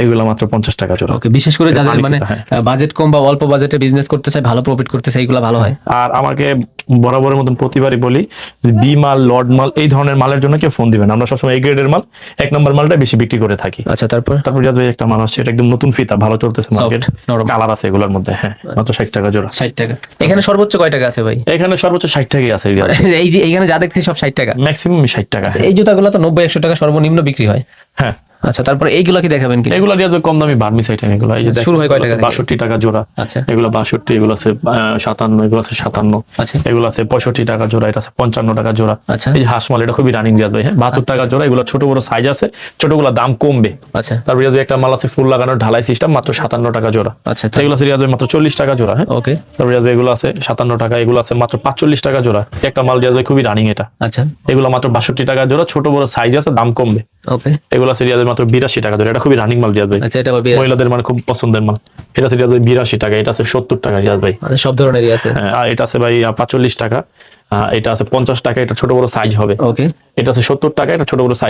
এগুলো মাত্র 50 টাকা জোড়া। ওকে, বিশেষ করে যাদের মানে বাজেট কম বা অল্প বাজেটে বিজনেস করতে চায়, ভালো প্রফিট করতে চায়, এগুলো ভালো হয়। আর আমাকে বরাবরের মতন প্রতিবারই বলি, বি মাল, লর্ড মাল, এই ধরনের মালের জন্য কেউ ফোন দিবেন। আমরা সবসময় এই গ্রেডের মাল, 1 নম্বর মালটা বেশি বিক্রি করে থাকি। আচ্ছা, তারপর রিয়াদ ভাই একটা মাল আসছে, এটা একদম নতুন ফিতা, ভালো চলতেছে মার্কেট, নরম। কালার আছে এগুলোর মধ্যে। হ্যাঁ, মাত্র 60 টাকা জোড়া। 60 টাকা। এখানে সর্বোচ্চ কয় টাকা আছে ভাই? এখানে সর্বোচ্চ 60 টাকাই আছে রিয়াদ ভাই। এই যে এখানে যা দেখছি সব 60 টাকা, ম্যাক্সিমাম 60 টাকা। এই জুতাগুলো তো 90-100 টাকা সর্বনিম্ন বিক্রি হয়। হ্যাঁ, আচ্ছা, তারপর এইগুলো কি দেখাবেন কি? এগুলো রিয়াদ ভাই কম দামি বার্মিস আইটেম এগুলো। এই যে শুরু হয় কয় টাকা থেকে? 62 টাকা জোড়া। আচ্ছা এগুলো 62, এগুলো আছে 57, এগুলো আছে 57, আচ্ছা এগুলো আছে 65 টাকা জোড়া, এটা আছে 55 টাকা জোড়া। আচ্ছা এই যে হাঁসমাল, এটা খুবই রানিং রিয়াদ ভাই। হ্যাঁ, 72 টাকা জোড়া। এগুলো ছোট বড় সাইজ আছে, ছোটগুলো দাম কমবে। আচ্ছা তারপর রিয়াদ ভাই একটা মাল আছে ফুল লাগানোর ঢালাই সিস্টেম, মাত্র 57 টাকা জোড়া। আচ্ছা, এগুলো আছে রিয়াদ ভাই মাত্র 40 টাকা জোড়া। হ্যাঁ, ওকে তারপর রিয়াদ ভাই এগুলো আছে 57 টাকা, এগুলো আছে মাত্র 45 টাকা জোড়া। একটা মাল রিয়াদ ভাই খুবই রানিং এটা, আচ্ছা এগুলো মাত্র 62 টাকা জোড়া, ছোট বড় সাইজ আছে, দাম কমবে। ওকে এগুলো আছে রিয়াদ ভাই মাত্র 82 টাকা জোড়া। এটা খুবই রানিং মাল রিয়াদ ভাই, আচ্ছা, এটা আবার মহিলাদের মানে খুব পছন্দের মাল। এটা আছে রিয়াদ ভাই 82 টাকা, এটা আছে 70 টাকা রিয়াদ ভাই। আচ্ছা, সব ধরনেরই আছে। হ্যাঁ, আর এটা আছে ভাই 45 টাকা, এটা আছে 50 টাকা, এটা ছোট বড় সাইজ হবে। ওকে এটা আছে 70 টাকা, এটা ছোট বড় সাইজ